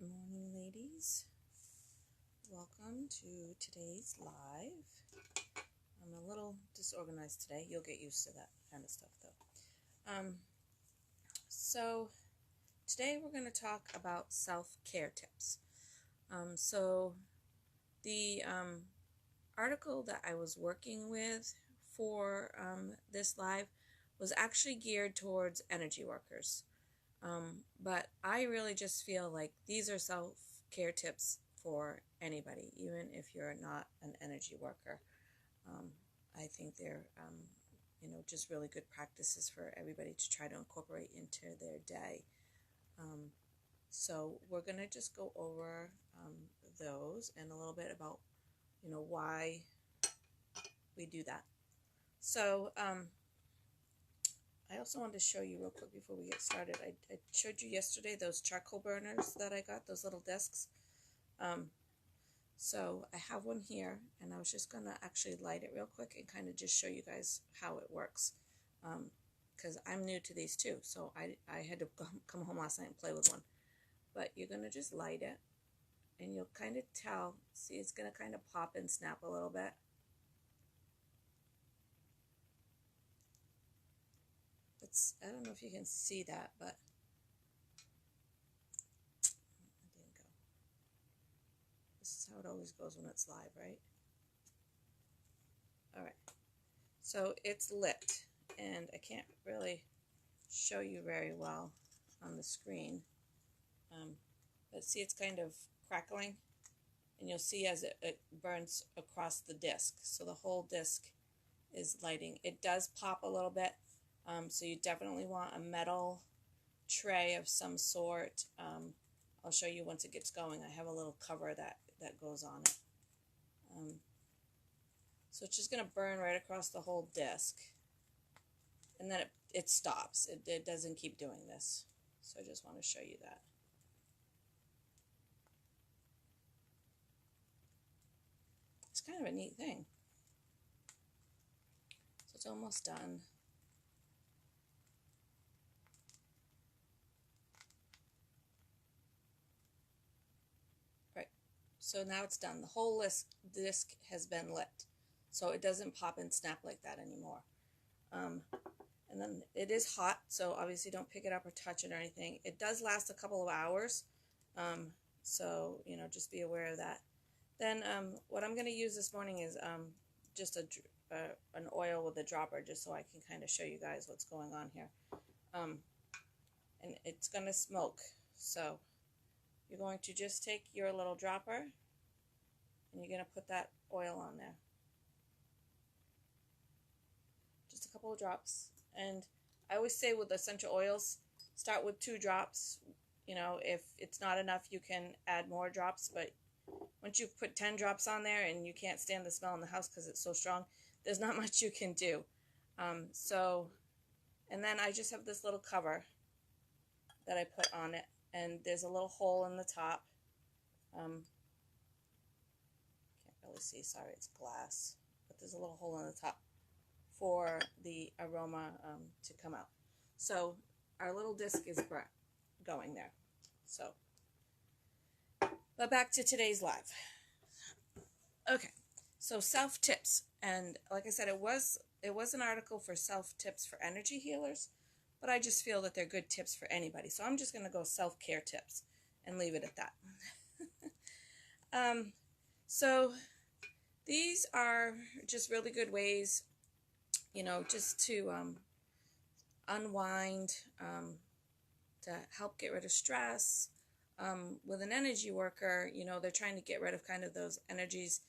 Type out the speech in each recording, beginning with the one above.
Good morning, ladies. Welcome to today's live. I'm a little disorganized today. You'll get used to that kind of stuff, though. So today we're going to talk about self-care tips. So the article that I was working with for this live was actually geared towards energy workers. But I really just feel like these are self-care tips for anybody, even if you're not an energy worker. I think they're, just really good practices for everybody to try to incorporate into their day. So we're going to just go over those and a little bit about, why we do that. So, I also wanted to show you real quick before we get started. I showed you yesterday those charcoal burners that I got, those little discs. So I have one here, and I was just going to actually light it real quick and kind of just show you guys how it works. Because I'm new to these too, so I had to come home last night and play with one. But you're going to just light it, and you'll kind of tell, see, it's going to kind of pop and snap a little bit. I don't know if you can see that, but it didn't go. This is how it always goes when it's live, right? All right. So it's lit, and I can't really show you very well on the screen. But see, it's kind of crackling, and you'll see as it burns across the disc. So the whole disc is lighting. It does pop a little bit. So you definitely want a metal tray of some sort. I'll show you once it gets going. I have a little cover that goes on it. So it's just going to burn right across the whole disc. And then it stops. It doesn't keep doing this. So I just want to show you that. It's kind of a neat thing. So it's almost done. So now it's done. The whole disc has been lit. So it doesn't pop and snap like that anymore. And then it is hot, so obviously don't pick it up or touch it or anything. It does last a couple of hours. So, just be aware of that. Then what I'm going to use this morning is just an oil with a dropper, just so I can kind of show you guys what's going on here. And it's going to smoke. So you're going to just take your little dropper, and you're going to put that oil on there. Just a couple of drops. And I always say with essential oils, start with 2 drops. If it's not enough, you can add more drops. But once you've put 10 drops on there and you can't stand the smell in the house because it's so strong, there's not much you can do. And then I just have this little cover that I put on it. And there's a little hole in the top. Can't really see, sorry, it's glass. But there's a little hole in the top for the aroma to come out. So our little disc is going there. So, but back to today's live. Okay, so self-tips. And like I said, it was an article for self-tips for energy healers. But I just feel that they're good tips for anybody. So I'm just going to go self-care tips and leave it at that. So these are just really good ways, just to unwind, to help get rid of stress. With an energy worker, they're trying to get rid of kind of those energies,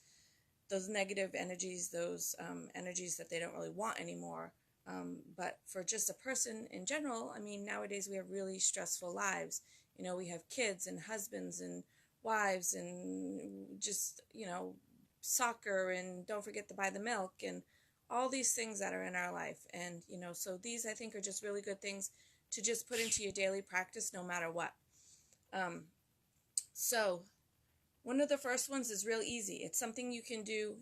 those negative energies, those energies that they don't really want anymore. But for just a person in general, I mean, nowadays we have really stressful lives. We have kids and husbands and wives and just, soccer, and don't forget to buy the milk and all these things that are in our life. And, so these I think are just really good things to just put into your daily practice no matter what. So one of the first ones is real easy. It's something you can do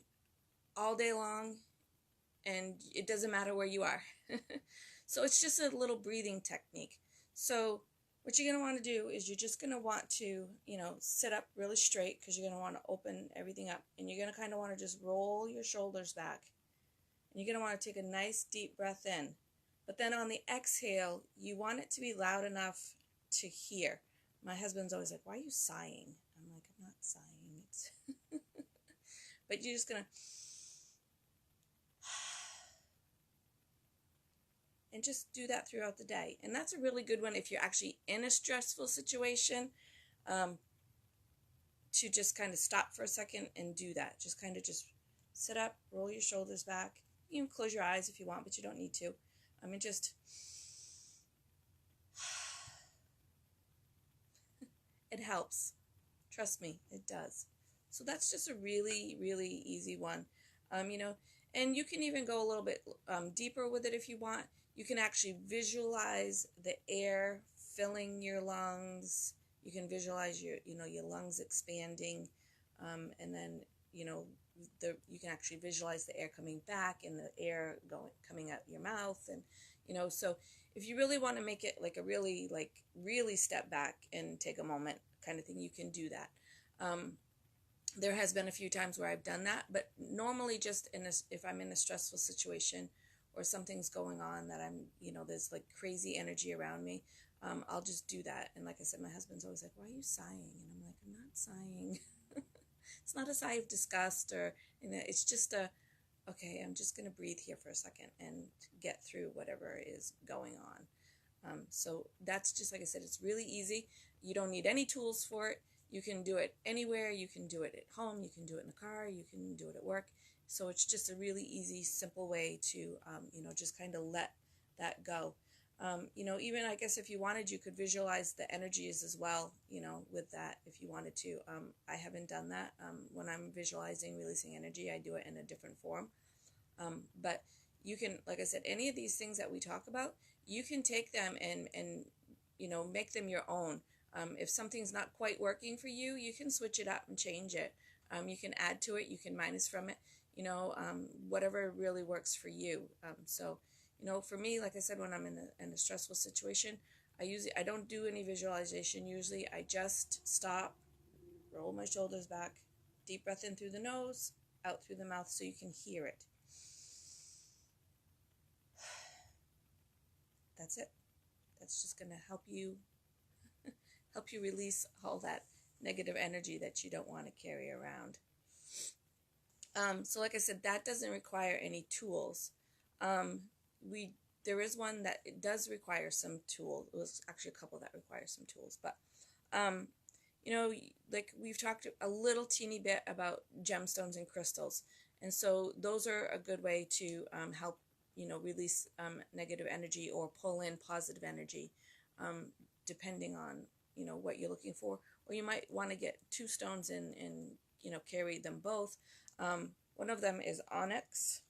all day long, and it doesn't matter where you are. So it's just a little breathing technique. So what you're going to want to do is you're just going to want to, sit up really straight because you're going to want to open everything up. And you're going to kind of want to just roll your shoulders back. And you're going to want to take a nice deep breath in. But then on the exhale, you want it to be loud enough to hear. My husband's always like, why are you sighing? I'm like, I'm not sighing. It's but you're just going to... And just do that throughout the day. And that's a really good one if you're actually in a stressful situation, to just kind of stop for a second and do that. Just kind of just sit up, roll your shoulders back. You can close your eyes if you want, but you don't need to. Just... It helps. Trust me, it does. So that's just a really, really easy one. And you can even go a little bit deeper with it if you want. You can actually visualize the air filling your lungs. You can visualize your lungs expanding, and then you can actually visualize the air coming back and the air coming out your mouth, and so if you really want to make it like a really step back and take a moment kind of thing, you can do that. There has been a few times where I've done that, but normally just if I'm in a stressful situation or something's going on that I'm, there's like crazy energy around me, I'll just do that. And like I said, my husband's always like, why are you sighing? And I'm like, I'm not sighing. It's not a sigh of disgust it's just okay, I'm just going to breathe here for a second and get through whatever is going on. So that's just, like I said, it's really easy. You don't need any tools for it. You can do it anywhere. You can do it at home. You can do it in the car. You can do it at work. So it's just a really easy, simple way to, just kind of let that go. Even I guess if you wanted, you could visualize the energies as well, with that if you wanted to. I haven't done that. When I'm visualizing, releasing energy, I do it in a different form. But you can, like I said, any of these things that we talk about, you can take them and make them your own. If something's not quite working for you, you can switch it up and change it. You can add to it, you can minus from it, whatever really works for you. So for me, like I said, when I'm in a stressful situation, I don't do any visualization usually. I just stop, roll my shoulders back, deep breath in through the nose, out through the mouth so you can hear it. That's it. That's just going to help you release all that negative energy that you don't want to carry around. So like I said, that doesn't require any tools. There is one that it does require some tools. There's actually a couple that require some tools, but like we've talked a little teeny bit about gemstones and crystals, and so those are a good way to help release negative energy or pull in positive energy, depending on what you're looking for. Or you might want to get two stones and carry them both. One of them is onyx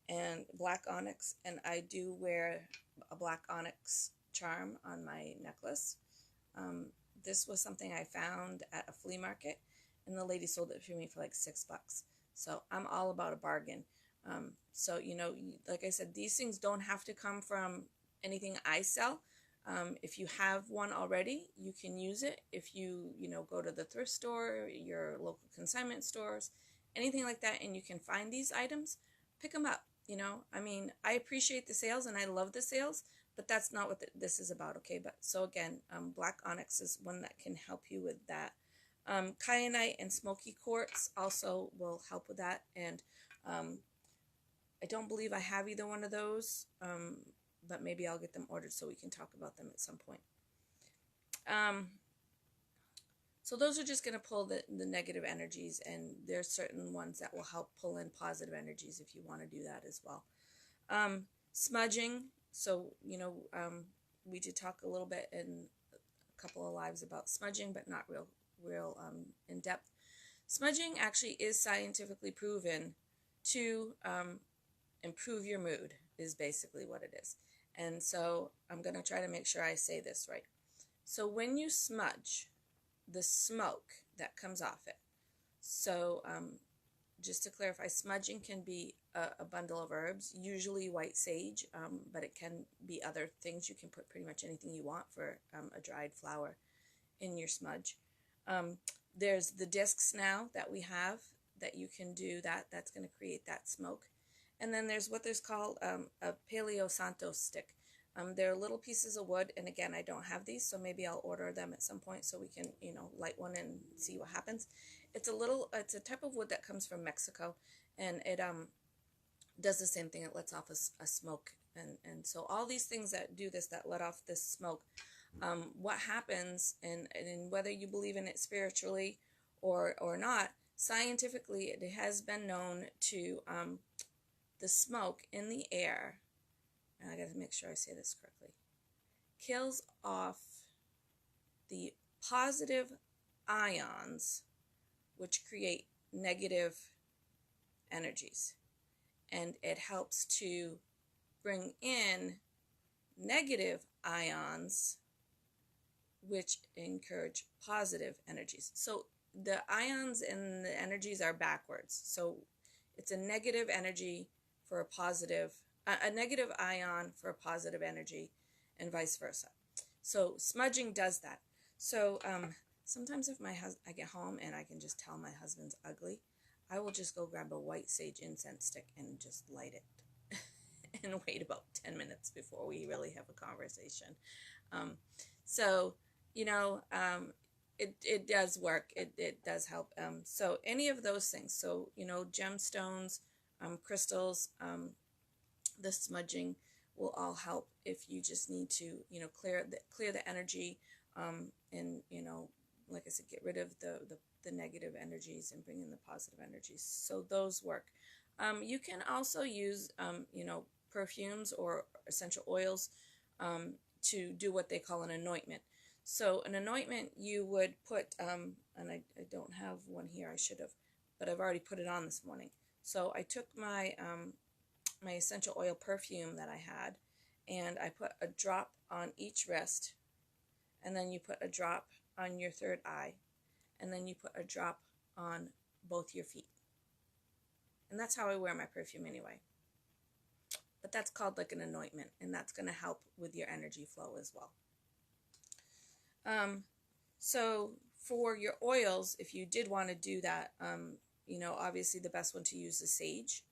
and black onyx, and I do wear a black onyx charm on my necklace. This was something I found at a flea market, and the lady sold it for me for like $6. So I'm all about a bargain. So like I said, these things don't have to come from anything I sell. If you have one already, you can use it. If you go to the thrift store, your local consignment stores, anything like that, and you can find these items, pick them up. I appreciate the sales and I love the sales, but that's not what this is about. Okay. But so again, black onyx is one that can help you with that. Kyanite and smoky quartz also will help with that. And I don't believe I have either one of those, but maybe I'll get them ordered so we can talk about them at some point. So those are just going to pull the negative energies, and there's certain ones that will help pull in positive energies if you want to do that as well. Smudging. So, we did talk a little bit in a couple of lives about smudging, but not real in depth. Smudging actually is scientifically proven to improve your mood, is basically what it is. And so I'm going to try to make sure I say this right. So when you smudge, the smoke that comes off it, so just to clarify, smudging can be a bundle of herbs, usually white sage, but it can be other things. You can put pretty much anything you want for a dried flower in your smudge. There's the discs now that we have that you can do that. That's going to create that smoke. And then there's what there's called a Paleo Santo stick. They're little pieces of wood, and again, I don't have these, so maybe I'll order them at some point so we can, light one and see what happens. It's a type of wood that comes from Mexico, and it does the same thing. It lets off a smoke, and so all these things that do this, that let off this smoke, what happens, and whether you believe in it spiritually or not, scientifically, it has been known to the smoke in the air, and I got to make sure I say this correctly, kills off the positive ions, which create negative energies, and it helps to bring in negative ions, which encourage positive energies. So the ions and the energies are backwards. So it's a negative energy for a negative ion for a positive energy, and vice versa. So smudging does that. So sometimes if I get home and I can just tell my husband's ugly, I will just go grab a white sage incense stick and just light it and wait about 10 minutes before we really have a conversation. It does work. It does help. So any of those things. So, gemstones, crystals, the smudging will all help if you just need to, clear the energy, and, like I said, get rid of the negative energies and bring in the positive energies. So those work. You can also use, perfumes or essential oils to do what they call an anointment. So an anointment, you would put, and I don't have one here, I should have, but I've already put it on this morning. So I took my my essential oil perfume that I had, and I put a drop on each wrist, and then you put a drop on your third eye, and then you put a drop on both your feet. And that's how I wear my perfume anyway. But that's called like an anointment, and that's going to help with your energy flow as well. So for your oils, if you did want to do that, obviously the best one to use is sage.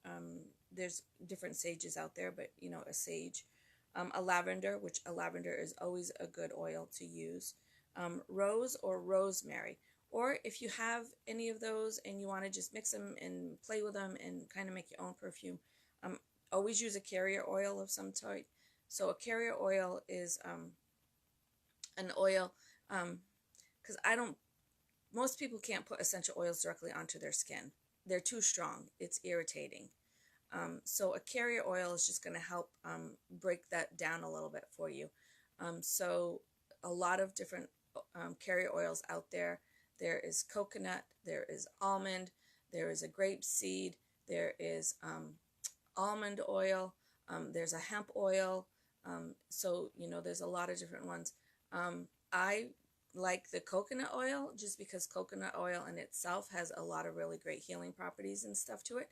There's different sages out there, but, a sage. A lavender, which a lavender is always a good oil to use. Rose or rosemary. Or if you have any of those and you want to just mix them and play with them and kind of make your own perfume, always use a carrier oil of some type. So a carrier oil is an oil, because most people can't put essential oils directly onto their skin. They're too strong. It's irritating. So a carrier oil is just going to help break that down a little bit for you. So a lot of different carrier oils out there. There is coconut, there is almond, there is a grape seed, there is almond oil, there's a hemp oil. So, there's a lot of different ones. I like the coconut oil just because coconut oil in itself has a lot of really great healing properties and stuff to it.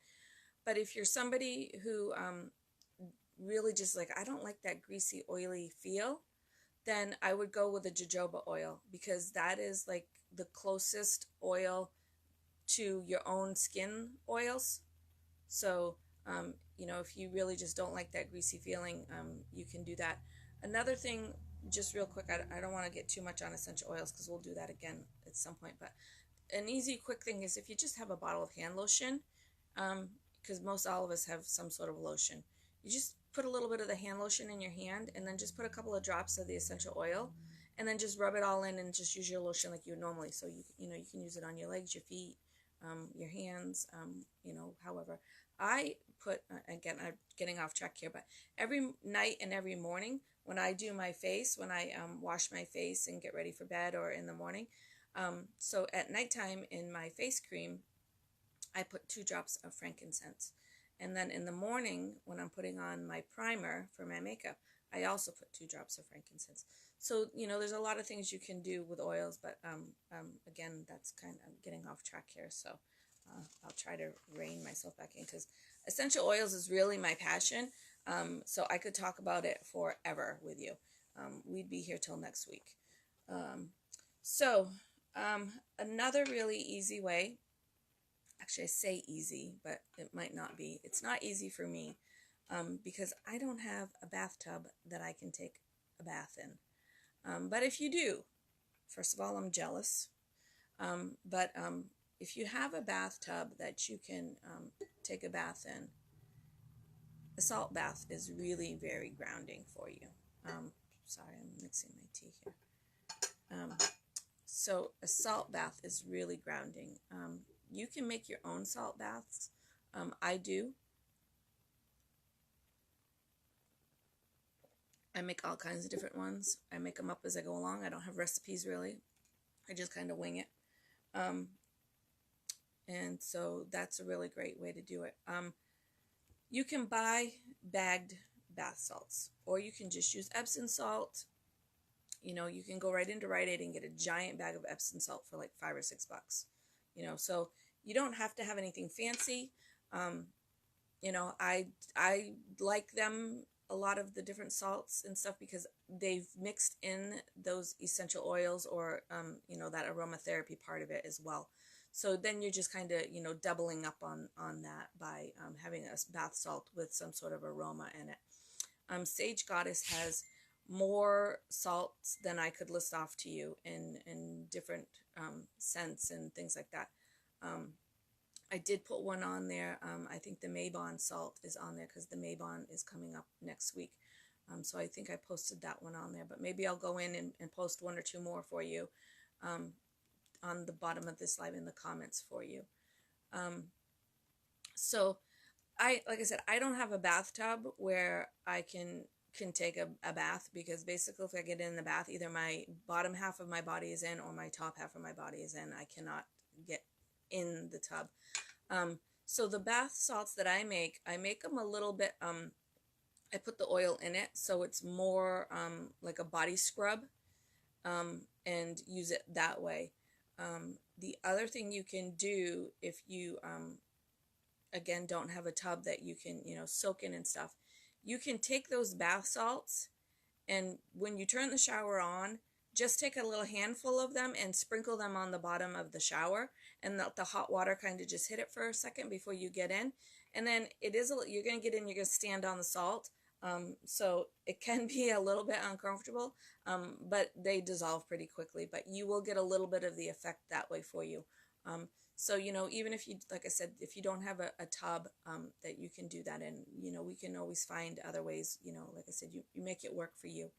But if you're somebody who really just I don't like that greasy, oily feel, then I would go with a jojoba oil, because that is like the closest oil to your own skin oils. So, if you really just don't like that greasy feeling, you can do that. Another thing, just real quick, I don't want to get too much on essential oils because we'll do that again at some point, but an easy, quick thing is if you just have a bottle of hand lotion, because most all of us have some sort of lotion, you just put a little bit of the hand lotion in your hand and then just put a couple of drops of the essential oil and then just rub it all in and just use your lotion like you would normally. So you can use it on your legs, your feet, your hands, however. I put, again, I'm getting off track here, but every night and every morning when I do my face, when I wash my face and get ready for bed, or in the morning, so at nighttime in my face cream, I put 2 drops of frankincense. And then in the morning, when I'm putting on my primer for my makeup, I also put 2 drops of frankincense. So, there's a lot of things you can do with oils, but again, that's kind of getting off track here. So I'll try to rein myself back in because essential oils is really my passion. So I could talk about it forever with you. We'd be here till next week. So another really easy way, actually I say easy, but it might not be. It's not easy for me because I don't have a bathtub that I can take a bath in. But if you do, first of all, I'm jealous. But if you have a bathtub that you can take a bath in, a salt bath is really very grounding for you. Sorry, I'm mixing my tea here. So a salt bath is really grounding. You can make your own salt baths. I do. I make all kinds of different ones. I make them up as I go along. I don't have recipes really. I just kind of wing it. And so that's a really great way to do it. You can buy bagged bath salts, or you can just use Epsom salt. You know, you can go right into Rite Aid and get a giant bag of Epsom salt for like $5 or $6. You know, so you don't have to have anything fancy. You know, I like them, a lot of the different salts and stuff, because they've mixed in those essential oils or, you know, that aromatherapy part of it as well. So then you're just kind of, you know, doubling up on that by having a bath salt with some sort of aroma in it. Sage Goddess has more salts than I could list off to you in different scents and things like that. I did put one on there. I think the Mabon salt is on there because the Mabon is coming up next week. So I think I posted that one on there, but maybe I'll go in and post one or two more for you on the bottom of this live in the comments for you. So like I said, I don't have a bathtub where I can take a bath, because basically if I get in the bath, either my bottom half of my body is in or my top half of my body is in. I cannot get in the tub. So the bath salts that I make them a little bit, I put the oil in it so it's more like a body scrub, and use it that way. The other thing you can do if you again don't have a tub that you can, you know, soak in and stuff, you can take those bath salts, and when you turn the shower on, just take a little handful of them and sprinkle them on the bottom of the shower, and let the hot water kind of just hit it for a second before you get in. And then you're going to get in, you're going to stand on the salt. So it can be a little bit uncomfortable, but they dissolve pretty quickly, but you will get a little bit of the effect that way for you. So, you know, even if you, like I said, if you don't have a tub that you can do that in, you know, we can always find other ways, you know, like I said, you make it work for you.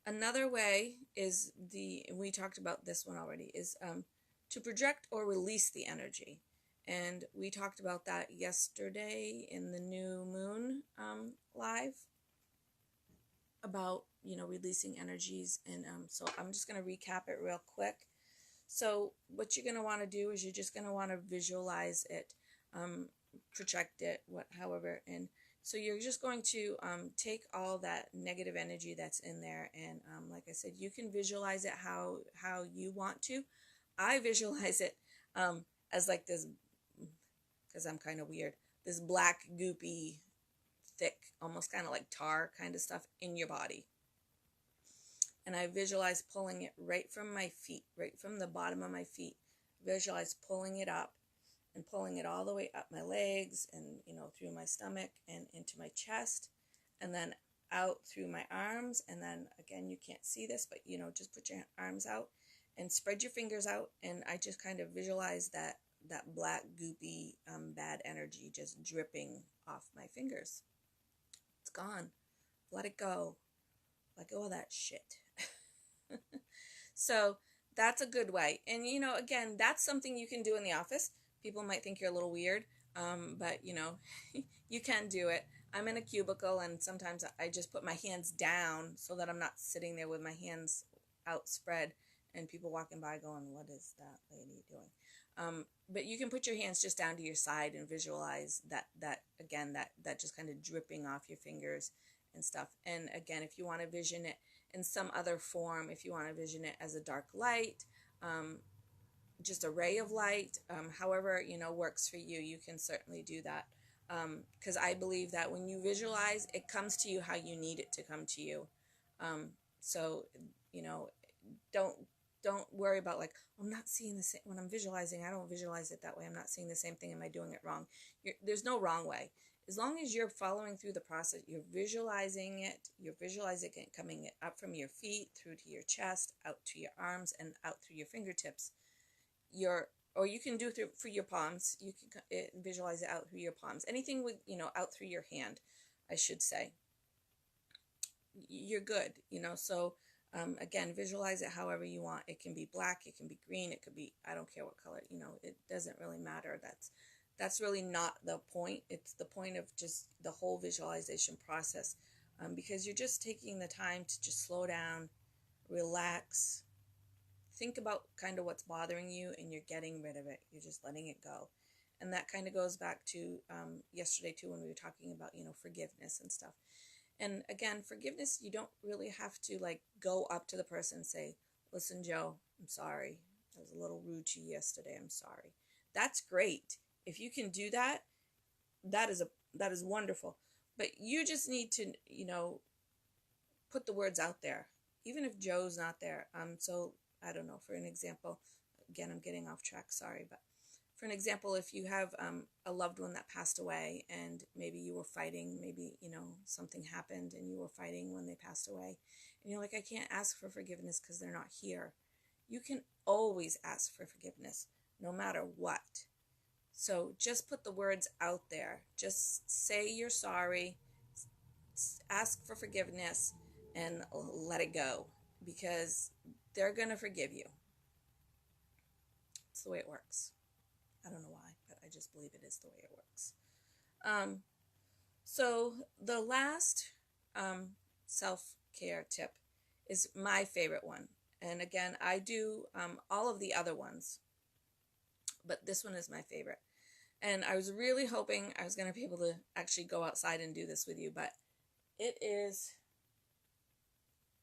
Another way is we talked about this one already, is to project or release the energy. And we talked about that yesterday in the new moon live about, you know, releasing energies. And so I'm just going to recap it real quick. So what you're going to want to do is you're just going to want to visualize it, project it, however. And so you're just going to take all that negative energy that's in there. And like I said, you can visualize it how you want to. I visualize it as like this, because I'm kind of weird, this black, goopy, thick, almost kind of like tar kind of stuff in your body. And I visualize pulling it right from my feet, right from the bottom of my feet. Visualize pulling it up and pulling it all the way up my legs and, you know, through my stomach and into my chest, and then out through my arms. And then again, you can't see this, but, you know, just put your arms out and spread your fingers out. And I just kind of visualize that black, goopy, bad energy just dripping off my fingers. It's gone. Let it go. Let go of that shit. So that's a good way. And, you know, again, that's something you can do in the office. People might think you're a little weird, but, you know, you can do it. I'm in a cubicle, and sometimes I just put my hands down so that I'm not sitting there with my hands outspread and people walking by going, what is that lady doing? But you can put your hands just down to your side and visualize that just kind of dripping off your fingers and stuff. And again, if you want to vision it in some other form, if you want to envision it as a dark light, just a ray of light, however, works for you, you can certainly do that. Because I believe that when you visualize, it comes to you how you need it to come to you. So, don't worry about like, I'm not seeing the same when I'm visualizing. I don't visualize it that way. I'm not seeing the same thing. Am I doing it wrong? There's no wrong way. As long as you're following through the process, you're visualizing it coming up from your feet through to your chest, out to your arms, and out through your fingertips. Or you can do through your palms. You can visualize it out through your palms. Anything with, out through your hand, I should say. You're good, so again, visualize it however you want. It can be black, it can be green, it could be, I don't care what color, it doesn't really matter. That's really not the point. It's the point of just the whole visualization process, because you're just taking the time to just slow down, relax, think about kind of what's bothering you, and you're getting rid of it. You're just letting it go. And that kind of goes back to yesterday too, when we were talking about, forgiveness and stuff. And again, forgiveness, you don't really have to like go up to the person and say, listen, Joe, I'm sorry. I was a little rude to you yesterday. I'm sorry. That's great. If you can do that, that is wonderful. But you just need to, put the words out there, even if Joe's not there. So I don't know, for an example, again, I'm getting off track, sorry, but for an example, if you have a loved one that passed away and maybe you were fighting, maybe, something happened and you were fighting when they passed away, and you're like, I can't ask for forgiveness because they're not here. You can always ask for forgiveness, no matter what. So just put the words out there. Just say you're sorry, ask for forgiveness, and let it go, because they're going to forgive you. It's the way it works. I don't know why, but I just believe it is the way it works. So the last self-care tip is my favorite one. And again, I do all of the other ones, but this one is my favorite. And I was really hoping I was going to be able to actually go outside and do this with you, but it is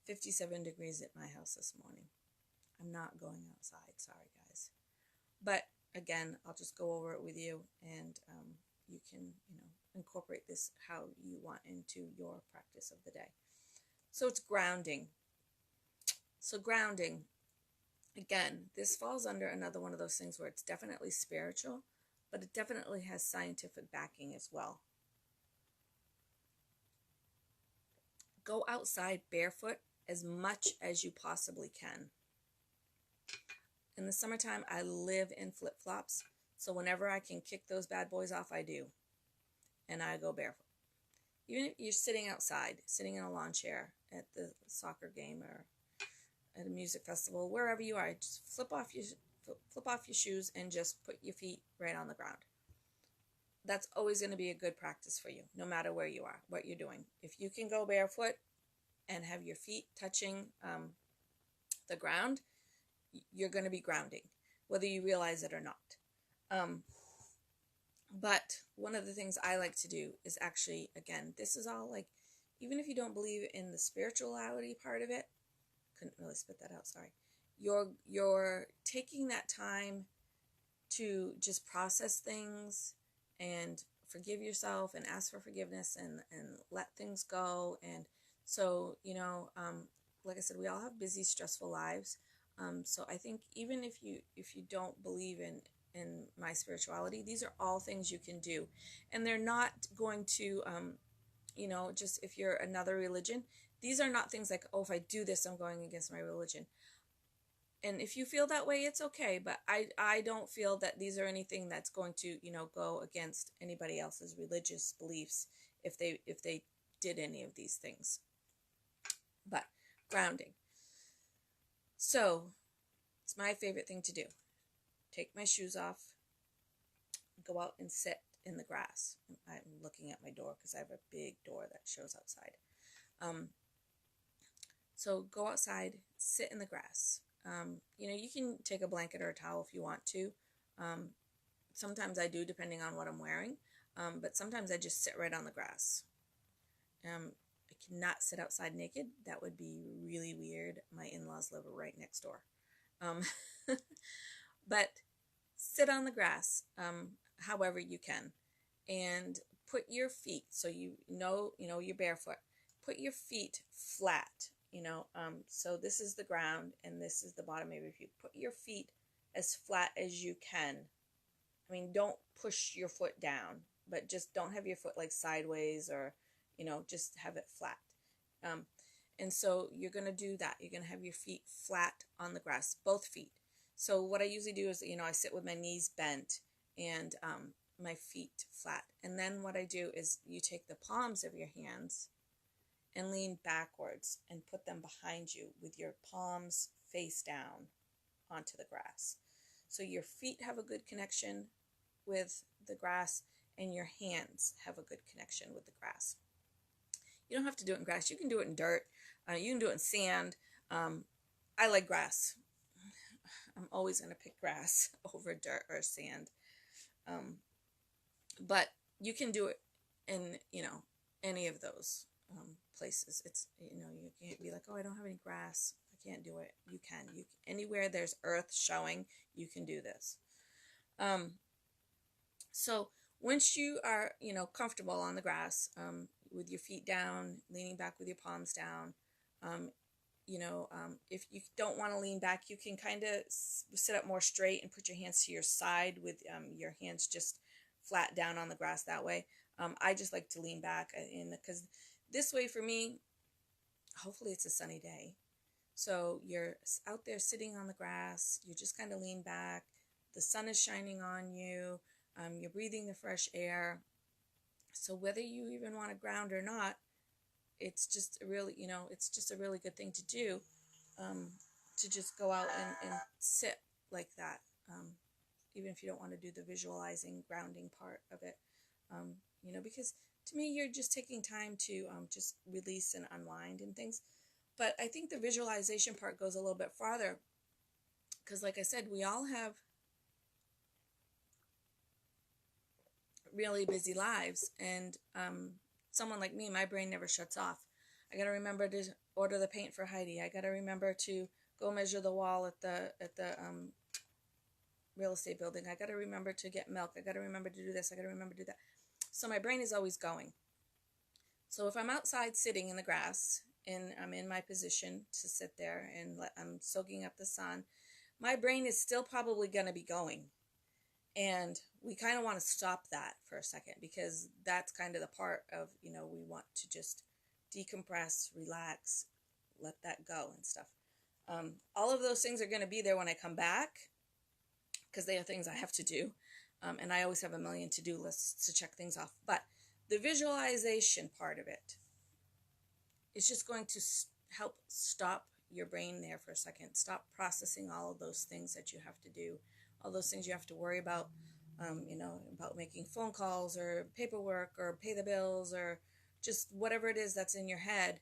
57 degrees at my house this morning. I'm not going outside. Sorry, guys. But again, I'll just go over it with you, and you can, incorporate this how you want into your practice of the day. So it's grounding. So grounding, again, this falls under another one of those things where it's definitely spiritual, but it definitely has scientific backing as well. Go outside barefoot as much as you possibly can. In the summertime, I live in flip-flops, so whenever I can kick those bad boys off, I do. And I go barefoot. Even if you're sitting outside, sitting in a lawn chair at the soccer game or at a music festival, wherever you are, just flip off your shoes and just put your feet right on the ground. That's always going to be a good practice for you, no matter where you are, what you're doing. If you can go barefoot and have your feet touching the ground, you're going to be grounding, whether you realize it or not. But one of the things I like to do is actually, again, this is all like, even if you don't believe in the spirituality part of it, couldn't really spit that out, sorry. You're taking that time to just process things and forgive yourself and ask for forgiveness and let things go. And so, like I said, we all have busy, stressful lives. So I think even if you don't believe in my spirituality, these are all things you can do. And they're not going to, just if you're another religion, these are not things like, oh, if I do this, I'm going against my religion. And if you feel that way, it's okay. But I don't feel that these are anything that's going to, go against anybody else's religious beliefs if they did any of these things. But grounding. So it's my favorite thing to do. Take my shoes off, go out and sit in the grass. I'm looking at my door because I have a big door that shows outside. So go outside, sit in the grass. You can take a blanket or a towel if you want to. Sometimes I do, depending on what I'm wearing. But sometimes I just sit right on the grass. It cannot sit outside naked. That would be really weird. My in-laws live right next door. But sit on the grass, however you can, and put your feet, so you know you're barefoot. Put your feet flat, so this is the ground and this is the bottom of your feet. Put your feet as flat as you can. I mean, don't push your foot down, but just don't have your foot like sideways, or, just have it flat. And so you're going to do that. You're going to have your feet flat on the grass, both feet. So what I usually do is, I sit with my knees bent and my feet flat. And then what I do is you take the palms of your hands and lean backwards and put them behind you with your palms face down onto the grass. So your feet have a good connection with the grass and your hands have a good connection with the grass. You don't have to do it in grass. You can do it in dirt. You can do it in sand. I like grass. I'm always going to pick grass over dirt or sand. But you can do it in, any of those places. It's, you can't be like, oh, I don't have any grass. I can't do it. You can. Anywhere there's earth showing, you can do this. So once you are, comfortable on the grass, with your feet down, leaning back with your palms down, if you don't want to lean back, you can kind of sit up more straight and put your hands to your side with your hands just flat down on the grass that way. I just like to lean back because this way for me, hopefully it's a sunny day. So you're out there sitting on the grass, you just kind of lean back, the sun is shining on you, you're breathing the fresh air. So whether you even want to ground or not, it's just a really, it's just a really good thing to do, to just go out and sit like that, even if you don't want to do the visualizing, grounding part of it, because to me, you're just taking time to just release and unwind and things. But I think the visualization part goes a little bit farther because, like I said, we all have really busy lives, and someone like me, my brain never shuts off. I got to remember to order the paint for Heidi. I got to remember to go measure the wall at the real estate building. I got to remember to get milk. I got to remember to do this. I got to remember to do that. So my brain is always going. So if I'm outside sitting in the grass and I'm in my position to sit there and I'm soaking up the sun, my brain is still probably going to be going. And we kind of want to stop that for a second, because that's kind of the part of, we want to just decompress, relax, let that go and stuff. All of those things are going to be there when I come back, because they are things I have to do. And I always have a million to-do lists to check things off. But the visualization part of it is just going to help stop your brain there for a second. Stop processing all of those things that you have to do, all those things you have to worry about, about making phone calls or paperwork or pay the bills or just whatever it is that's in your head.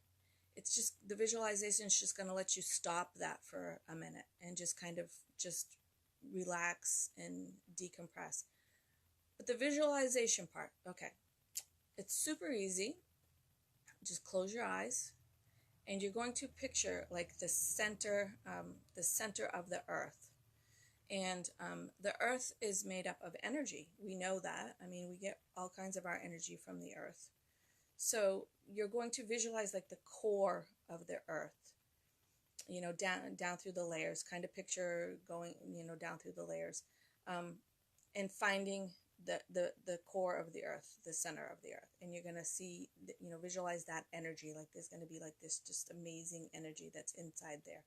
It's just, the visualization is just going to let you stop that for a minute and just kind of just relax and decompress. But the visualization part, okay, it's super easy. Just close your eyes and you're going to picture like the center of the earth. And the earth is made up of energy. We know that. I mean, we get all kinds of our energy from the earth. So you're going to visualize like the core of the earth, down through the layers, kind of picture going, down through the layers, and finding the core of the earth, the center of the earth. And you're going to see, visualize that energy. Like there's going to be like this just amazing energy that's inside there.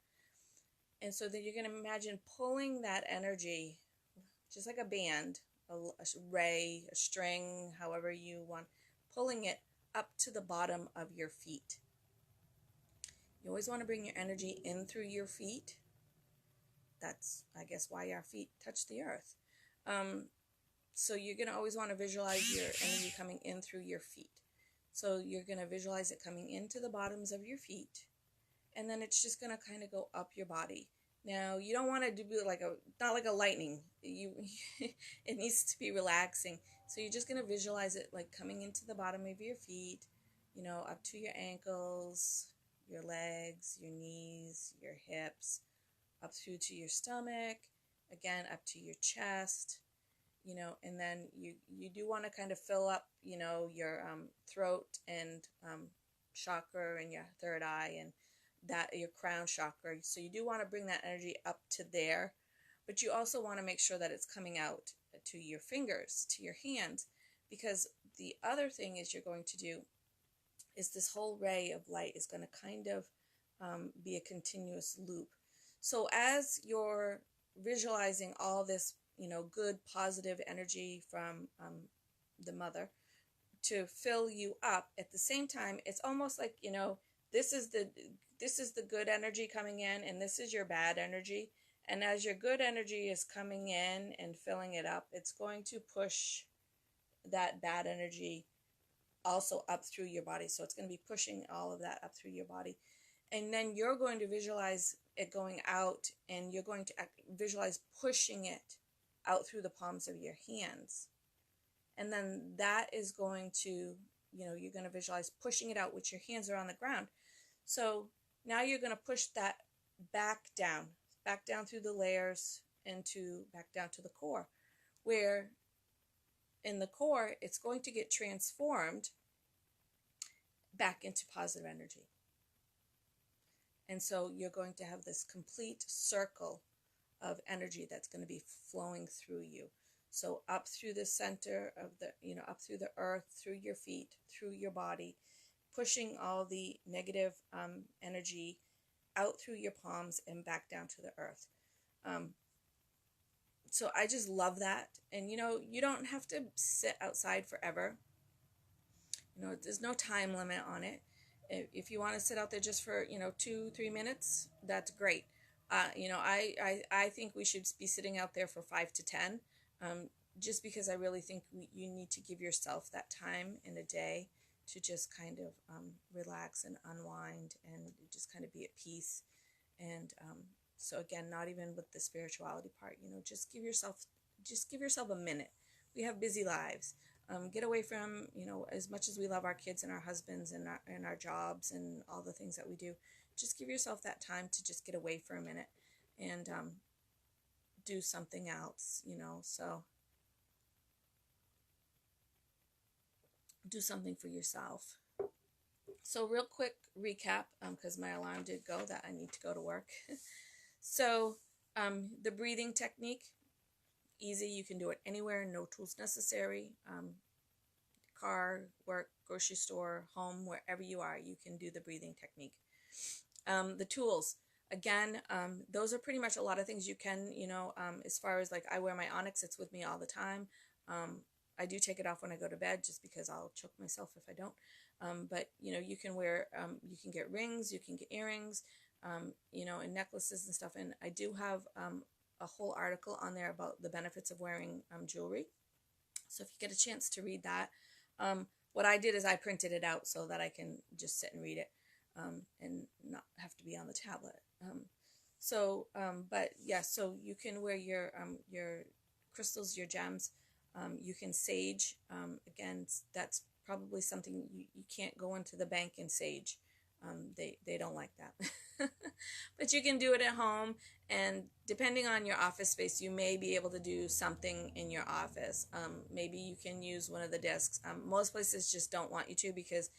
And so then you're going to imagine pulling that energy, just like a band, a ray, a string, however you want, pulling it up to the bottom of your feet. You always want to bring your energy in through your feet. That's, I guess, why our feet touch the earth. So you're going to always want to visualize your energy coming in through your feet. So you're going to visualize it coming into the bottoms of your feet. And then it's just going to kind of go up your body. Now, you don't want to do not like a lightning. It needs to be relaxing. So you're just going to visualize it like coming into the bottom of your feet, you know, up to your ankles, your legs, your knees, your hips, up through to your stomach, again, up to your chest, you know, and then you do want to kind of fill up, you know, your throat and chakra and your third eye and that your crown chakra. So you do want to bring that energy up to there, but you also want to make sure that it's coming out to your fingers, to your hands, because the other thing is you're going to do is this whole ray of light is going to kind of be a continuous loop. So as you're visualizing all this, you know, good positive energy from the mother to fill you up, at the same time, it's almost like, you know, this is the good energy coming in, and this is your bad energy. And as your good energy is coming in and filling it up, it's going to push that bad energy also up through your body. So it's going to be pushing all of that up through your body. And then you're going to visualize it going out, and you're going to visualize pushing it out through the palms of your hands. And then that is going to, you know, you're going to visualize pushing it out, which your hands are on the ground. So now you're going to push that back down through the layers back down to the core, where in the core, it's going to get transformed back into positive energy. And so you're going to have this complete circle of energy that's going to be flowing through you. So up through the center of the, you know, up through the earth, through your feet, through your body, pushing all the negative energy out through your palms and back down to the earth. So I just love that. And, you know, you don't have to sit outside forever. You know, there's no time limit on it. If you want to sit out there just for, you know, 2-3 minutes, that's great. You know, I think we should be sitting out there for 5 to 10, just because I really think you need to give yourself that time in a day to just kind of relax and unwind and just kind of be at peace. And so again, not even with the spirituality part, you know, just give yourself a minute. We have busy lives. Get away from, you know, as much as we love our kids and our husbands and our jobs and all the things that we do, just give yourself that time to just get away for a minute and do something else, you know. So do something for yourself. So real quick recap, because my alarm did go that I need to go to work. So the breathing technique, easy. You can do it anywhere, no tools necessary. Car, work, grocery store, home, wherever you are, you can do the breathing technique. The tools, again, those are pretty much a lot of things you can, you know, as far as like I wear my Onyx, it's with me all the time. I do take it off when I go to bed just because I'll choke myself if I don't. But, you know, you can wear, you can get rings, you can get earrings, you know, and necklaces and stuff. And I do have a whole article on there about the benefits of wearing jewelry. So if you get a chance to read that, what I did is I printed it out so that I can just sit and read it and not have to be on the tablet. But yeah, so you can wear your crystals, your gems. You can sage. Again, that's probably something you can't go into the bank and sage. They don't like that. But you can do it at home, and depending on your office space, you may be able to do something in your office. Maybe you can use one of the desks. Most places just don't want you to because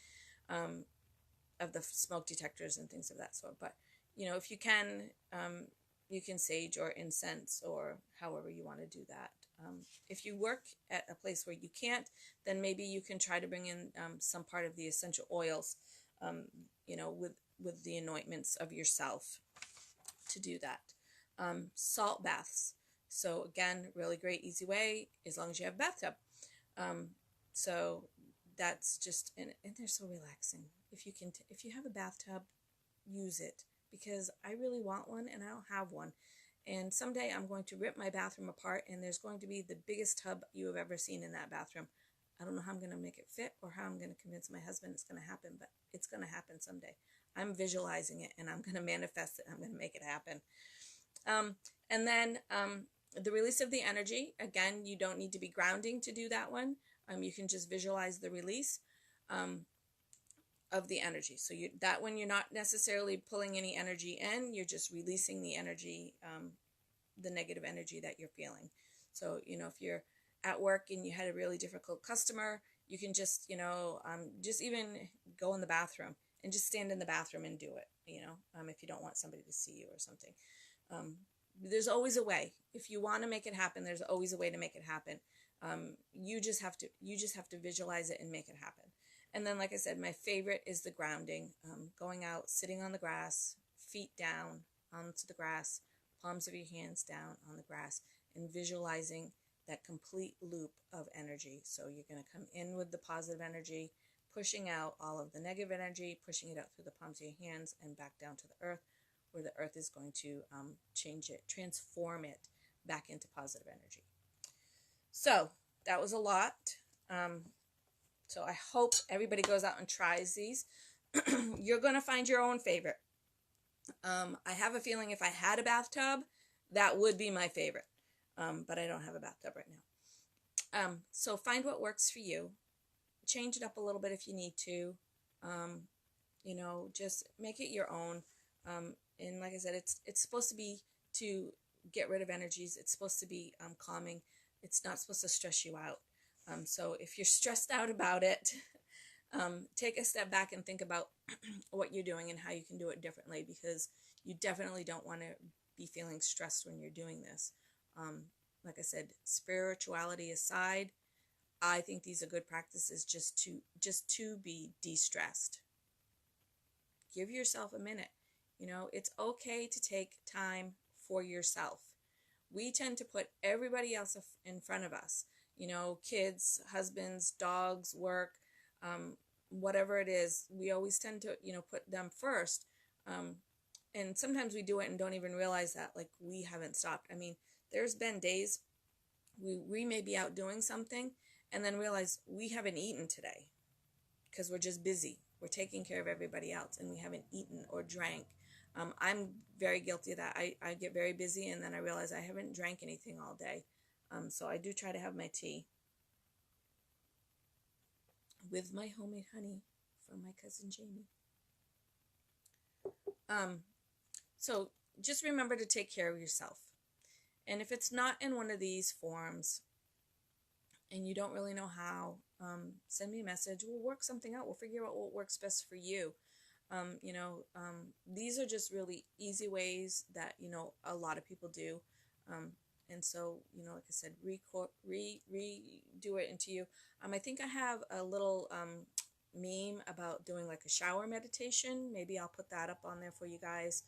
of the smoke detectors and things of that sort. But, you know, if you can sage or incense or however you want to do that. If you work at a place where you can't, then maybe you can try to bring in some part of the essential oils, you know, with the anointments of yourself to do that. Salt baths. So again, really great, easy way, as long as you have a bathtub. So that's just, and they're so relaxing. If you have a bathtub, use it, because I really want one and I don't have one. And someday I'm going to rip my bathroom apart, and there's going to be the biggest tub you have ever seen in that bathroom. I don't know how I'm going to make it fit or how I'm going to convince my husband it's going to happen, but it's going to happen someday. I'm visualizing it, and I'm going to manifest it. I'm going to make it happen. And then the release of the energy. Again, you don't need to be grounding to do that one. You can just visualize the release. of the energy. So that when you're not necessarily pulling any energy in, you're just releasing the energy, the negative energy that you're feeling. So, if you're at work and you had a really difficult customer, you can just, just even go in the bathroom and just stand in the bathroom and do it, if you don't want somebody to see you or something. There's always a way. If you want to make it happen, there's always a way to make it happen. You just have to visualize it and make it happen. And then, like I said, my favorite is the grounding, going out, sitting on the grass, feet down onto the grass, palms of your hands down on the grass, and visualizing that complete loop of energy. So you're going to come in with the positive energy, pushing out all of the negative energy, pushing it out through the palms of your hands and back down to the earth, where the earth is going to change it, transform it back into positive energy. So that was a lot. So I hope everybody goes out and tries these. You're going to find your own favorite. I have a feeling if I had a bathtub, that would be my favorite. But I don't have a bathtub right now. So find what works for you. Change it up a little bit if you need to. Just make it your own. And like I said, it's supposed to be to get rid of energies. It's supposed to be calming. It's not supposed to stress you out. So if you're stressed out about it, take a step back and think about what you're doing and how you can do it differently, because you definitely don't want to be feeling stressed when you're doing this. Like I said, spirituality aside, I think these are good practices just to be de-stressed. Give yourself a minute. It's okay to take time for yourself. We tend to put everybody else in front of us. Kids, husbands, dogs, work, whatever it is. We always tend to, put them first. And sometimes we do it and don't even realize that, like, we haven't stopped. I mean, there's been days we may be out doing something and then realize we haven't eaten today because we're just busy. We're taking care of everybody else and we haven't eaten or drank. I'm very guilty of that. I get very busy and then I realize I haven't drank anything all day. So I do try to have my tea with my homemade honey from my cousin Jamie. So just remember to take care of yourself. And if it's not in one of these forms and you don't really know how, send me a message. We'll work something out. We'll figure out what works best for you. These are just really easy ways that, a lot of people do. And so, like I said, redo it into you. I think I have a little meme about doing like a shower meditation. Maybe I'll put that up on there for you guys.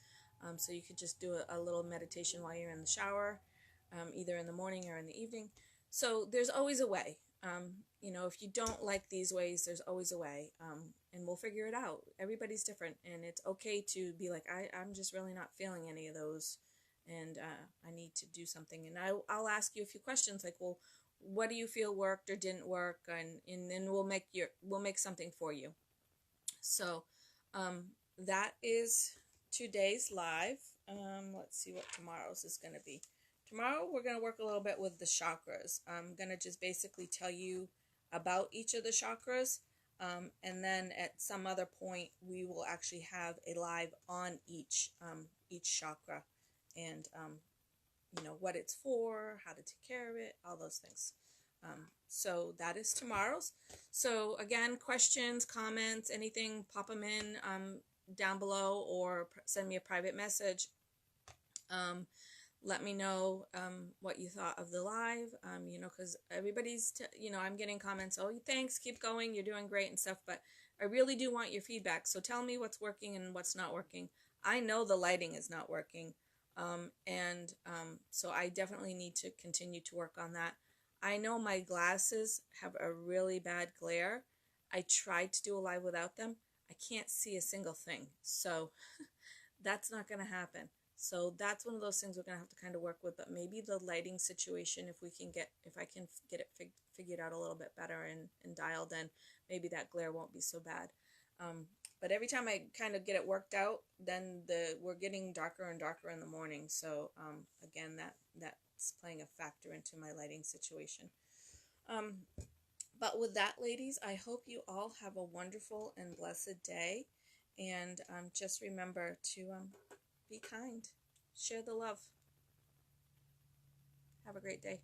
So you could just do a little meditation while you're in the shower, either in the morning or in the evening. So there's always a way. If you don't like these ways, there's always a way. And we'll figure it out. Everybody's different. And it's okay to be like, I'm just really not feeling any of those. And I need to do something. And I'll ask you a few questions like, well, what do you feel worked or didn't work? And then we'll make something for you. So that is today's live. Let's see what tomorrow's is going to be. Tomorrow we're going to work a little bit with the chakras. I'm going to just basically tell you about each of the chakras. And then at some other point we will actually have a live on each chakra. And, what it's for, how to take care of it, all those things. So that is tomorrow's. So again, questions, comments, anything, pop them in down below or send me a private message. Let me know what you thought of the live, because everybody's, I'm getting comments, oh, thanks, keep going, you're doing great and stuff, but I really do want your feedback. So tell me what's working and what's not working. I know the lighting is not working. So I definitely need to continue to work on that. I know my glasses have a really bad glare. I tried to do a live without them. I can't see a single thing. So that's not going to happen. So that's one of those things we're going to have to kind of work with, but maybe the lighting situation, if I can get it figured out a little bit better and dialed in, maybe that glare won't be so bad. But every time I kind of get it worked out, then we're getting darker and darker in the morning. So again, that's playing a factor into my lighting situation. But But with that, ladies, I hope you all have a wonderful and blessed day. And just remember to be kind. Share the love. Have a great day.